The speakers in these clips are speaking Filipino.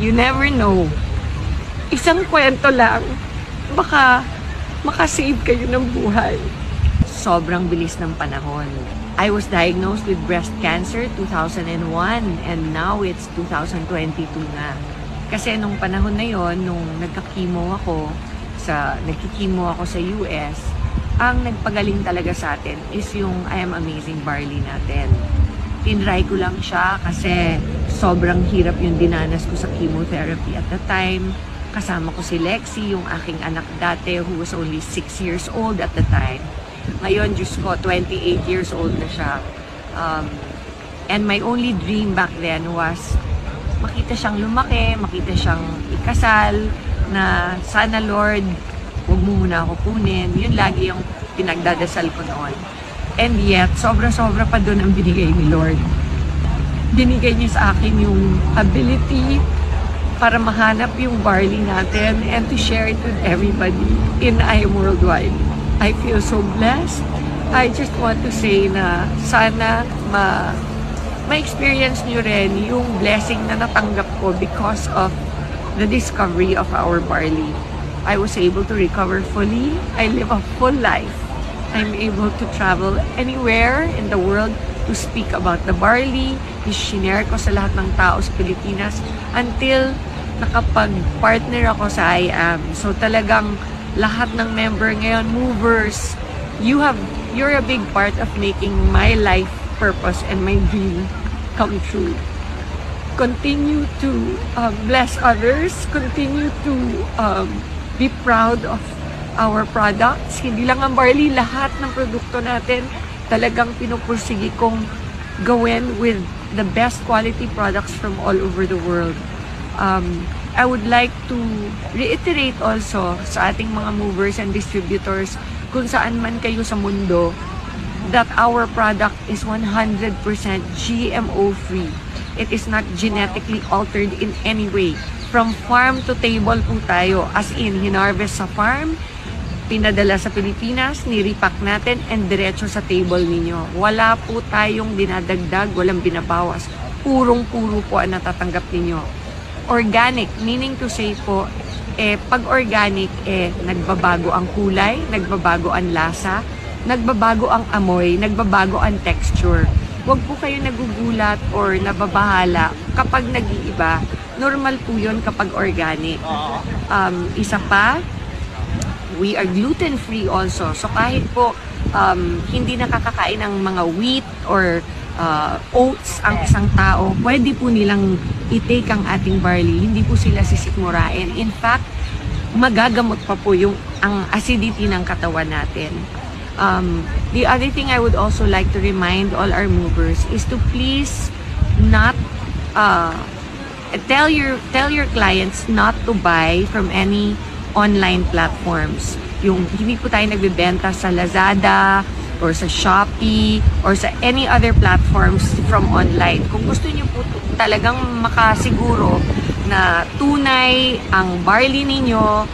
You never know. Isang kwento lang, baka makasave kayo ng buhay. Sobrang bilis ng panahon. I was diagnosed with breast cancer 2001 and now it's 2022 na. Kasi nung panahon na yon, nung nagkakimo ako sa US, ang nagpagaling talaga sa atin is yung I Am Amazing Barley natin. Tinry ko lang siya kasi sobrang hirap yung dinanas ko sa chemotherapy at the time. Kasama ko si Lexi, yung aking anak dati who was only 6 years old at the time. Ngayon, Diyos ko, 28 years old na siya. And my only dream back then was makita siyang lumaki, makita siyang ikasal, na sana Lord, huwag mo muna ako kunin. Yun lagi yung pinagdadasal ko noon. And yet, sobra-sobra pa doon ang binigay ni Lord. Binigay niya sa akin yung ability para mahanap yung barley natin and to share it with everybody in I Am Worldwide. I feel so blessed. I just want to say na sana ma-experience nyo rin yung blessing na natanggap ko because of the discovery of our barley. I was able to recover fully. I live a full life. I'm able to travel anywhere in the world to speak about the barley. I-share ko sa lahat ng tao sa Pilipinas until nakapag-partner ako sa I Am. So talagang lahat ng member ngayon, movers, you're a big part of making my life purpose and my dream come true. Continue to bless others, continue to be proud of our products. Hindi lang ang barley, lahat ng produkto natin talagang pinupursige kong gawin with the best quality products from all over the world. I would like to reiterate also sa ating mga movers and distributors kung saan man kayo sa mundo that our product is 100% GMO free. It is not genetically altered in any way. From farm to table po tayo, as in hinarvest sa farm, pinadala sa Pilipinas, niripack natin, and diretso sa table ninyo. Wala po tayong dinadagdag, walang binabawas. Purong-puro po ang natatanggap ninyo. Organic, meaning to say po, pag organic, nagbabago ang kulay, nagbabago ang lasa, nagbabago ang amoy, nagbabago ang texture. Huwag po kayo nagugulat or nababahala kapag nag-iiba. Normal po yun kapag organic. Isa pa, we are gluten-free also. So kahit po hindi nakakakain ng mga wheat or oats ang isang tao, pwede po nilang i-take ang ating barley. Hindi po sila sisikmurain. In fact, magagamot pa po ang acidity ng katawan natin. The other thing I would also like to remind all our movers is to please not tell your clients not to buy from any online platforms. Yung hindi po tayo nagbebenta sa Lazada or sa Shopee or sa any other platforms from online. Kung gusto niyo po talagang makasiguro na tunay ang barley ninyo,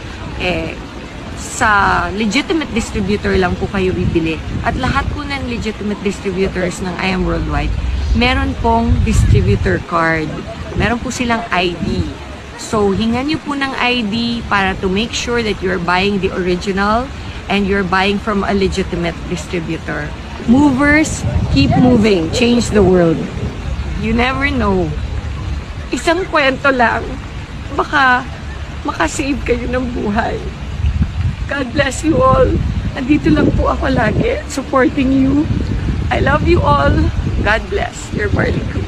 sa legitimate distributor lang po kayo bibili. At lahat po ng legitimate distributors ng I Am Worldwide, meron pong distributor card. Meron po silang ID. So, hingan nyo po ng ID para to make sure that you're buying the original and you're buying from a legitimate distributor. Movers, keep moving. Change the world. You never know. Isang kwento lang, baka makasave kayo ng buhay. God bless you all. Andito lang po ako lagi, supporting you. I love you all. God bless. Your Barley Crew.